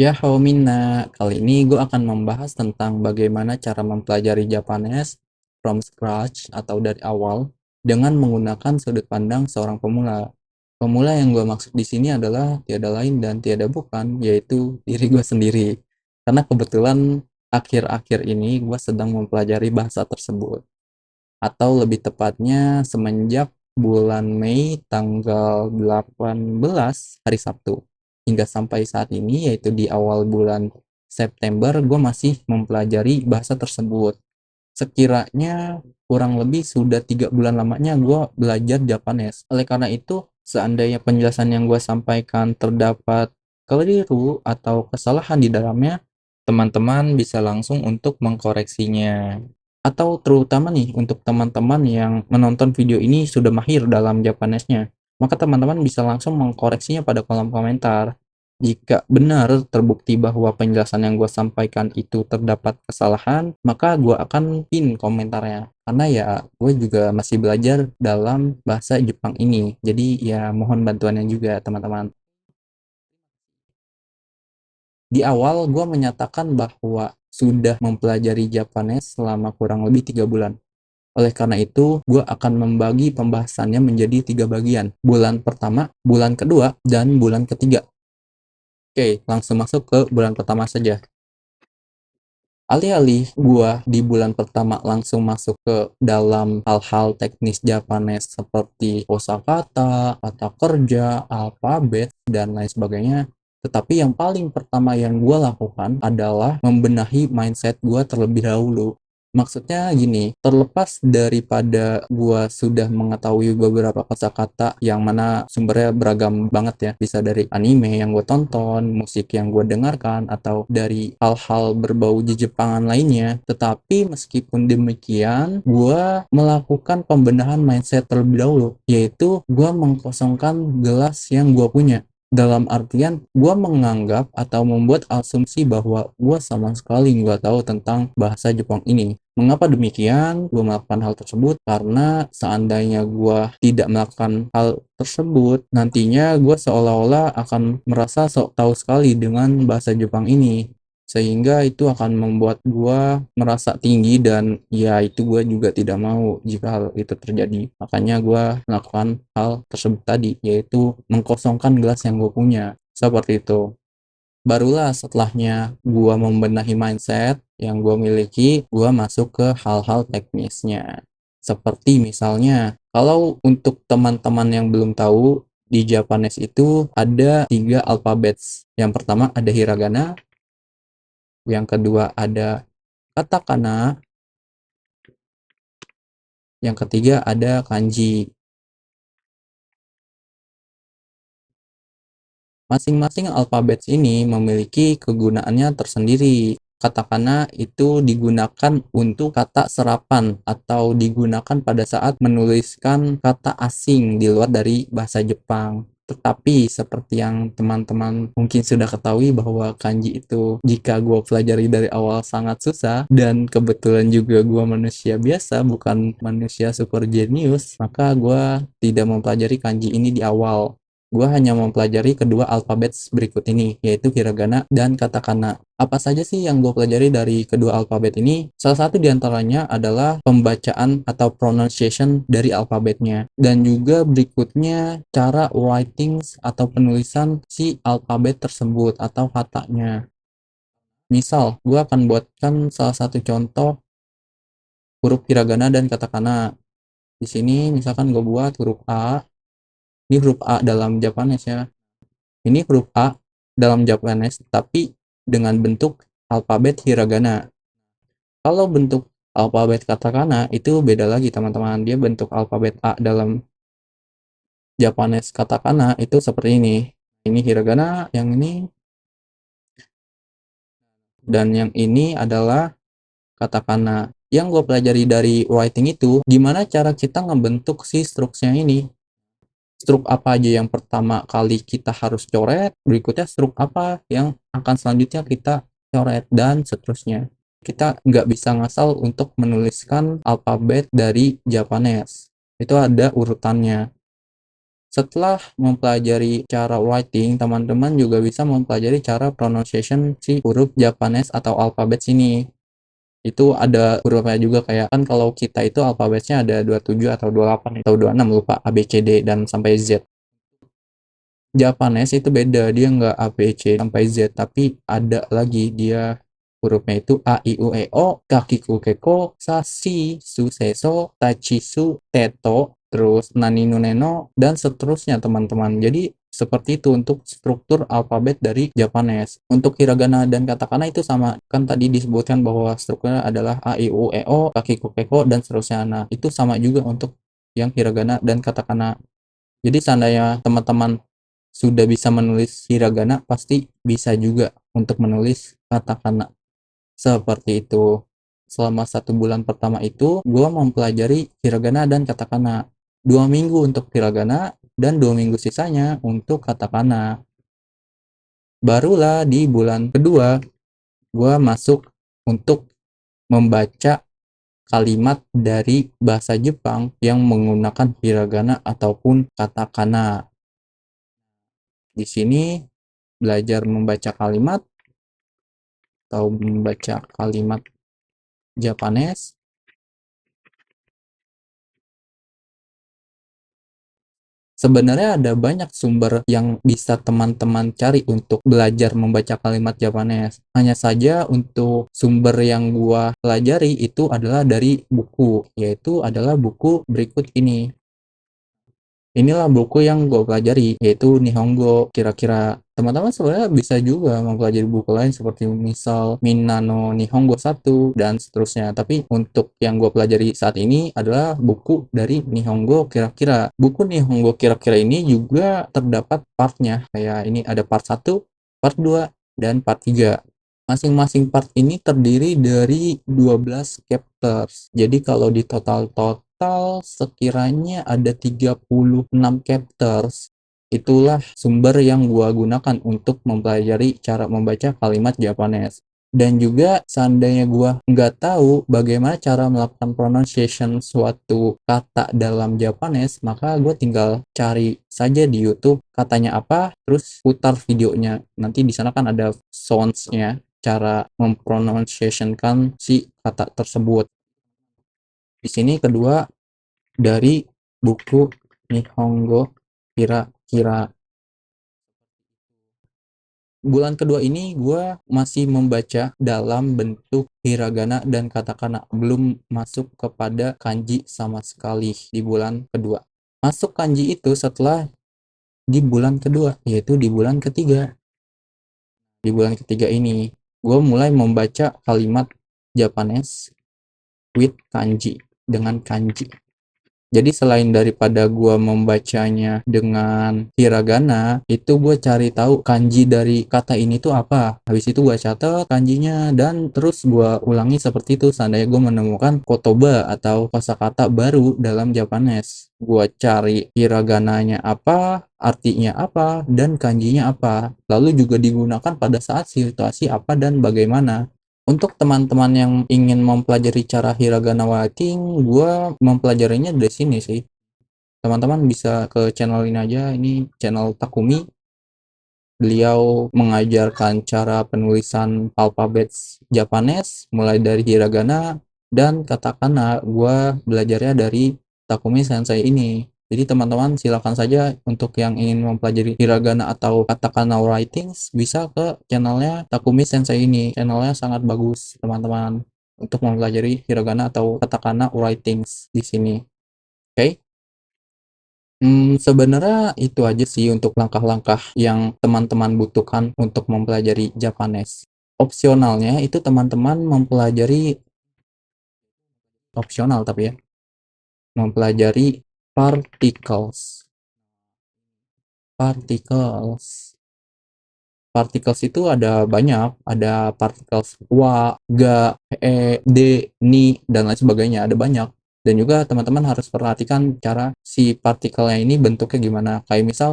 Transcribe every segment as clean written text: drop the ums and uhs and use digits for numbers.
Ya, hao minna. Kali ini gue akan membahas tentang bagaimana cara mempelajari Japanese from scratch atau dari awal dengan menggunakan sudut pandang seorang pemula. Pemula yang gue maksud di sini adalah tiada lain dan tiada bukan, yaitu diri gue sendiri. Karena kebetulan akhir-akhir ini gue sedang mempelajari bahasa tersebut. Atau lebih tepatnya semenjak bulan Mei tanggal 18 hari Sabtu hingga sampai saat ini, yaitu di awal bulan September, gue masih mempelajari bahasa tersebut. Sekiranya kurang lebih sudah 3 bulan lamanya gue belajar Japanese. Oleh karena itu, seandainya penjelasan yang gue sampaikan terdapat keliru atau kesalahan di dalamnya, teman-teman bisa langsung untuk mengkoreksinya. Atau terutama nih untuk teman-teman yang menonton video ini sudah mahir dalam Japanese-nya, maka teman-teman bisa langsung mengkoreksinya pada kolom komentar. Jika benar terbukti bahwa penjelasan yang gue sampaikan itu terdapat kesalahan, maka gue akan pin komentarnya. Karena ya gue juga masih belajar dalam bahasa Jepang ini. Jadi ya mohon bantuannya juga teman-teman. Di awal gue menyatakan bahwa sudah mempelajari Japanese selama kurang lebih 3 bulan. Oleh karena itu, gue akan membagi pembahasannya menjadi 3 bagian. Bulan pertama, bulan kedua, dan bulan ketiga. Oke, langsung masuk ke bulan pertama saja. Alih-alih gua di bulan pertama langsung masuk ke dalam hal-hal teknis Japanese seperti kosakata, kata kerja, alfabet, dan lain sebagainya. Tetapi yang paling pertama yang gua lakukan adalah membenahi mindset gua terlebih dahulu. Maksudnya gini, terlepas daripada gua sudah mengetahui beberapa kosakata yang mana sumbernya beragam banget ya, bisa dari anime yang gue tonton, musik yang gue dengarkan, atau dari hal-hal berbau Jepangan lainnya. Tetapi meskipun demikian, gue melakukan pembenahan mindset terlebih dahulu, yaitu gue mengkosongkan gelas yang gue punya. Dalam artian, gue menganggap atau membuat asumsi bahwa gue sama sekali nggak tahu tentang bahasa Jepang ini. Mengapa demikian? Gue melakukan hal tersebut karena seandainya gue tidak melakukan hal tersebut, nantinya gue seolah-olah akan merasa sok tahu sekali dengan bahasa Jepang ini. Sehingga itu akan membuat gue merasa tinggi dan ya itu gue juga tidak mau jika hal itu terjadi. Makanya gue melakukan hal tersebut tadi, yaitu mengkosongkan gelas yang gue punya. Seperti itu. Barulah setelahnya gua membenahi mindset yang gua miliki, gua masuk ke hal-hal teknisnya. Seperti misalnya, kalau untuk teman-teman yang belum tahu, di Japanese itu ada 3 alfabet. Yang pertama ada hiragana, yang kedua ada katakana, yang ketiga ada kanji. Masing-masing alfabet ini memiliki kegunaannya tersendiri. Katakana itu digunakan untuk kata serapan atau digunakan pada saat menuliskan kata asing di luar dari bahasa Jepang. Tetapi seperti yang teman-teman mungkin sudah ketahui bahwa kanji itu jika gue pelajari dari awal sangat susah dan kebetulan juga gue manusia biasa bukan manusia super jenius, maka gue tidak mempelajari kanji ini di awal. Gua hanya mempelajari kedua alfabet berikut ini, yaitu hiragana dan katakana. Apa saja sih yang gue pelajari dari kedua alfabet ini? Salah satu diantaranya adalah pembacaan atau pronunciation dari alfabetnya. Dan juga berikutnya cara writing atau penulisan si alfabet tersebut atau katanya. Misal, gue akan buatkan salah satu contoh huruf hiragana dan katakana. Di sini misalkan gue buat huruf A. Ini huruf A dalam Japanese ya. Ini huruf A dalam Japanese, tapi dengan bentuk alfabet hiragana. Kalau bentuk alfabet katakana itu beda lagi teman-teman. Dia bentuk alfabet A dalam Japanese katakana itu seperti ini. Ini hiragana, yang ini, dan yang ini adalah katakana. Yang gue pelajari dari writing itu, gimana cara kita ngebentuk si struknya ini. Struk apa aja yang pertama kali kita harus coret, berikutnya struk apa yang akan selanjutnya kita coret, dan seterusnya. Kita nggak bisa ngasal untuk menuliskan alfabet dari Japanese. Itu ada urutannya. Setelah mempelajari cara writing, teman-teman juga bisa mempelajari cara pronunciation si huruf Japanese atau alfabet sini. Itu ada hurufnya juga, kayak kan kalau kita itu alfabetnya ada 27 atau 28 atau 26, lupa, A, B, C, D, dan sampai Z. Japanese itu beda, dia nggak A, B, C sampai Z, tapi ada lagi dia hurufnya itu A, I, U, E, O, Kakiku, Keko, Sashi, Su, Seso, Tachi, Su, Teto, terus Nani, Nu, Neno, dan seterusnya teman-teman. Jadi seperti itu untuk struktur alfabet dari Japanese. Untuk hiragana dan katakana itu sama, kan tadi disebutkan bahwa strukturnya adalah A, I, U, E, O, Kakiku, Keko, dan seterusnya. Nah, itu sama juga untuk yang hiragana dan katakana. Jadi seandainya teman-teman sudah bisa menulis hiragana, pasti bisa juga untuk menulis katakana. Seperti itu. Selama 1 bulan pertama itu, gue mempelajari hiragana dan katakana. 2 minggu untuk hiragana, dan 2 minggu sisanya untuk katakana. Barulah di bulan kedua, gue masuk untuk membaca kalimat dari bahasa Jepang yang menggunakan hiragana ataupun katakana. Di sini belajar membaca kalimat atau membaca kalimat Japanese. Sebenarnya ada banyak sumber yang bisa teman-teman cari untuk belajar membaca kalimat Japanese. Hanya saja untuk sumber yang gua pelajari itu adalah dari buku, yaitu adalah buku berikut ini. Inilah buku yang gue pelajari, yaitu Nihongo. Kira-kira teman-teman sebenarnya bisa juga mempelajari buku lain seperti misal Minano Nihongo 1 dan seterusnya. Tapi untuk yang gue pelajari saat ini adalah buku dari Nihongo Kira-kira. Buku Nihongo Kira-kira ini juga terdapat partnya. Kayak ini ada part 1, part 2, dan part 3. Masing-masing part ini terdiri dari 12 chapters. Jadi kalau di total sekiranya ada 36 chapters. Itulah sumber yang gua gunakan untuk mempelajari cara membaca kalimat Japanese. Dan juga seandainya gua nggak tahu bagaimana cara melakukan pronunciation suatu kata dalam Japanese, maka gue tinggal cari saja di YouTube katanya apa, terus putar videonya. Nanti di sana kan ada sounds-nya, cara mempronunciationkan si kata tersebut. Di sini kedua dari buku Nihongo Kira-kira. Bulan kedua ini gue masih membaca dalam bentuk hiragana dan katakana, belum masuk kepada kanji sama sekali di bulan kedua. Masuk kanji itu setelah di bulan kedua, yaitu di bulan ketiga. Di bulan ketiga ini gue mulai membaca kalimat Japanese with kanji, dengan kanji. Jadi selain daripada gue membacanya dengan hiragana, itu gue cari tahu kanji dari kata ini tuh apa. Habis itu gue catat kanjinya dan terus gue ulangi seperti itu seandainya gue menemukan kotoba atau kosakata baru dalam Japanese. Gue cari hiragananya apa, artinya apa, dan kanjinya apa. Lalu juga digunakan pada saat situasi apa dan bagaimana. Untuk teman-teman yang ingin mempelajari cara hiragana writing, gue mempelajarinya dari sini sih. Teman-teman bisa ke channel ini aja, ini channel Takumi. Beliau mengajarkan cara penulisan alfabet Japanese, mulai dari hiragana dan katakana. Gue belajarnya dari Takumi Sensei ini. Jadi teman-teman silakan saja untuk yang ingin mempelajari hiragana atau katakana writings bisa ke channelnya Takumi Sensei ini. Channelnya sangat bagus teman-teman untuk mempelajari hiragana atau katakana writings di sini. Oke? Sebenarnya itu aja sih untuk langkah-langkah yang teman-teman butuhkan untuk mempelajari Japanese. Opsionalnya itu teman-teman mempelajari opsional tapi ya, mempelajari particles. Particles itu ada banyak, ada particles wa, ga, de, ni, dan lain sebagainya, ada banyak. Dan juga teman-teman harus perhatikan cara si partikelnya ini bentuknya gimana. Kayak misal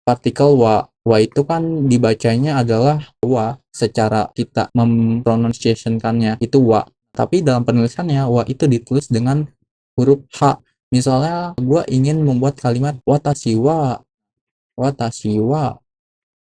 partikel wa itu kan dibacanya adalah wa, secara kita mempronunciationkannya itu wa. Tapi dalam penulisannya wa itu ditulis dengan huruf h. Misalnya gue ingin membuat kalimat watashi wa,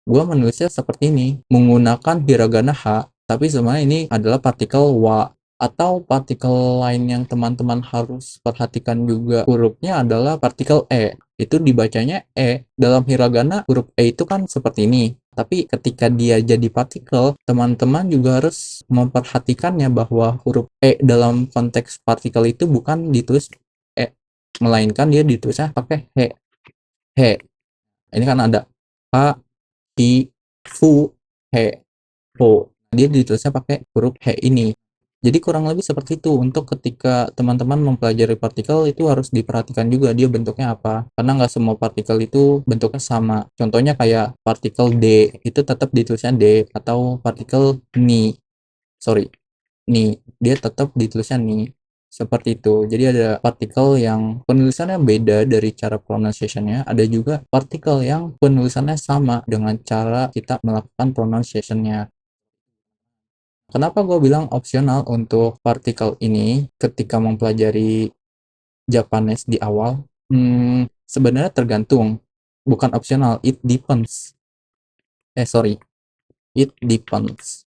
gue menulisnya seperti ini menggunakan hiragana ha, tapi sebenarnya ini adalah partikel wa. Atau partikel lain yang teman-teman harus perhatikan juga hurufnya adalah partikel e. Itu dibacanya e. Dalam hiragana huruf e itu kan seperti ini. Tapi ketika dia jadi partikel, teman-teman juga harus memperhatikannya bahwa huruf e dalam konteks partikel itu bukan ditulis e, melainkan dia ditulisnya pakai he. He. Ini kan ada ha, hi, fu, he, ho. Dia ditulisnya pakai huruf he ini. Jadi kurang lebih seperti itu. Untuk ketika teman-teman mempelajari partikel itu harus diperhatikan juga dia bentuknya apa. Karena nggak semua partikel itu bentuknya sama. Contohnya kayak partikel D itu tetap ditulisnya D, atau partikel ni, dia tetap ditulisnya ni. Seperti itu. Jadi ada partikel yang penulisannya beda dari cara pronunciation-nya. Ada juga partikel yang penulisannya sama dengan cara kita melakukan pronunciation-nya. Kenapa gue bilang opsional untuk partikel ini ketika mempelajari Japanese di awal? Sebenarnya tergantung. Bukan opsional, it depends. It depends.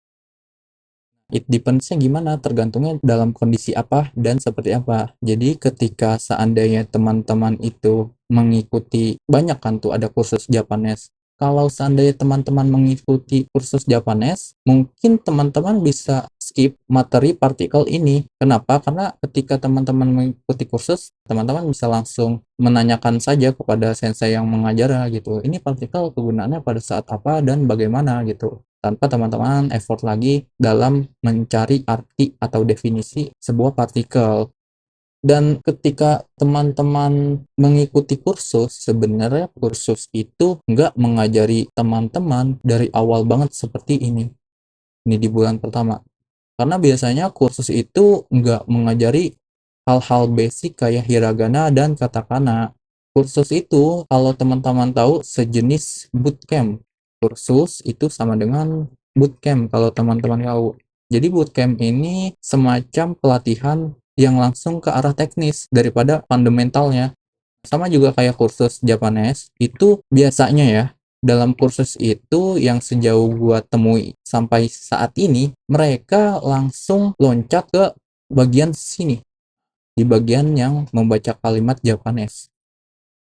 It depends-nya gimana? Tergantungnya dalam kondisi apa dan seperti apa. Jadi ketika seandainya teman-teman itu mengikuti, banyak kan tuh ada kursus Japanese. Kalau seandainya teman-teman mengikuti kursus Japanese, mungkin teman-teman bisa skip materi partikel ini. Kenapa? Karena ketika teman-teman mengikuti kursus, teman-teman bisa langsung menanyakan saja kepada sensei yang mengajar gitu. Ini partikel kegunaannya pada saat apa dan bagaimana gitu, tanpa teman-teman effort lagi dalam mencari arti atau definisi sebuah partikel. Dan ketika teman-teman mengikuti kursus, sebenarnya kursus itu nggak mengajari teman-teman dari awal banget seperti ini. Ini di bulan pertama. Karena biasanya kursus itu nggak mengajari hal-hal basic kayak hiragana dan katakana. Kursus itu, kalau teman-teman tahu, sejenis bootcamp. Kursus itu sama dengan bootcamp kalau teman-teman tahu. Jadi bootcamp ini semacam pelatihan yang langsung ke arah teknis daripada fundamentalnya. Sama juga kayak kursus Japanese, itu biasanya ya, dalam kursus itu yang sejauh gua temui sampai saat ini, mereka langsung loncat ke bagian sini, di bagian yang membaca kalimat Japanese.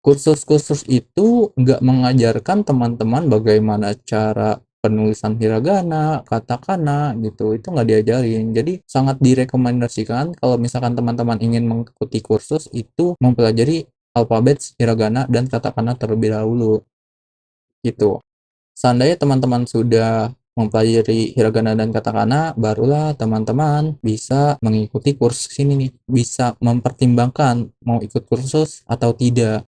Kursus-kursus itu nggak mengajarkan teman-teman bagaimana cara penulisan hiragana, katakana gitu, itu nggak diajarin. Jadi sangat direkomendasikan kalau misalkan teman-teman ingin mengikuti kursus itu mempelajari alfabet hiragana dan katakana terlebih dahulu gitu. Seandainya teman-teman sudah mempelajari hiragana dan katakana, barulah teman-teman bisa mengikuti kursus ini nih, bisa mempertimbangkan mau ikut kursus atau tidak.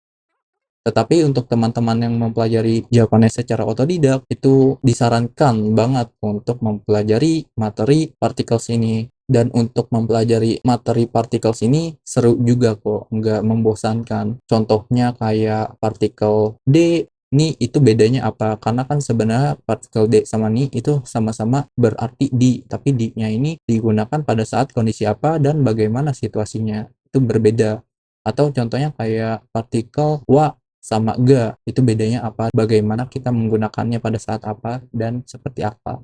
Tetapi untuk teman-teman yang mempelajari Japanese secara otodidak, itu disarankan banget untuk mempelajari materi particles ini. Dan untuk mempelajari materi particles ini seru juga kok, nggak membosankan. Contohnya kayak partikel D, ni itu bedanya apa? Karena kan sebenarnya partikel D sama ni itu sama-sama berarti di, tapi di-nya ini digunakan pada saat kondisi apa dan bagaimana situasinya. Itu berbeda. Atau contohnya kayak partikel wa sama ga, itu bedanya apa, bagaimana kita menggunakannya pada saat apa dan seperti apa.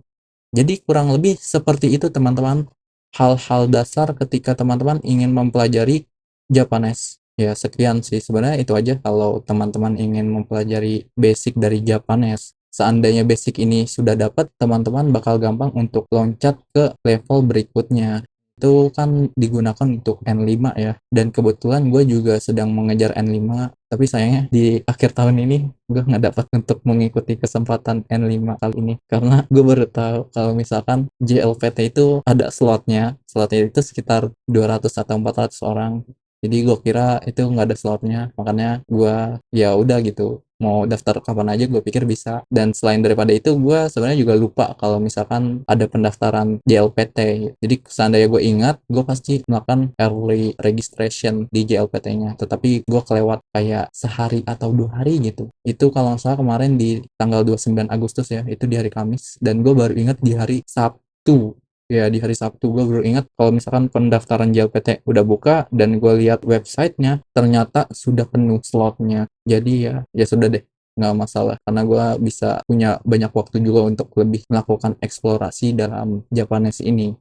Jadi kurang lebih seperti itu teman-teman, hal-hal dasar ketika teman-teman ingin mempelajari Japanese. Ya sekian sih, sebenarnya itu aja kalau teman-teman ingin mempelajari basic dari Japanese. Seandainya basic ini sudah dapat, teman-teman bakal gampang untuk loncat ke level berikutnya. Itu kan digunakan untuk N5 ya, dan kebetulan gue juga sedang mengejar N5, tapi sayangnya di akhir tahun ini gue nggak dapat untuk mengikuti kesempatan N5 kali ini, karena gue baru tahu kalau misalkan JLPT itu ada slotnya itu sekitar 200 atau 400 orang. Jadi gue kira itu nggak ada slotnya, makanya gue ya udah gitu, mau daftar kapan aja gue pikir bisa. Dan selain daripada itu, gue sebenarnya juga lupa kalau misalkan ada pendaftaran JLPT. Jadi seandainya gue ingat, gue pasti melakukan early registration di JLPT-nya, tetapi gue kelewat kayak sehari atau 2 hari gitu. Itu kalau nggak salah kemarin di tanggal 29 Agustus ya, itu di hari Kamis, dan gue baru ingat di hari Sabtu. Ya di hari Sabtu gue baru ingat kalau misalkan pendaftaran JLPT udah buka dan gue lihat websitenya ternyata sudah penuh slotnya. Jadi ya sudah deh, nggak masalah karena gue bisa punya banyak waktu juga untuk lebih melakukan eksplorasi dalam Japanese ini.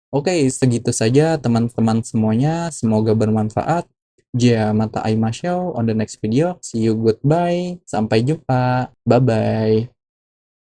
Oke, segitu saja teman-teman semuanya. Semoga bermanfaat. Ja, mata aimashou on the next video. See you, goodbye. Sampai jumpa. Bye-bye.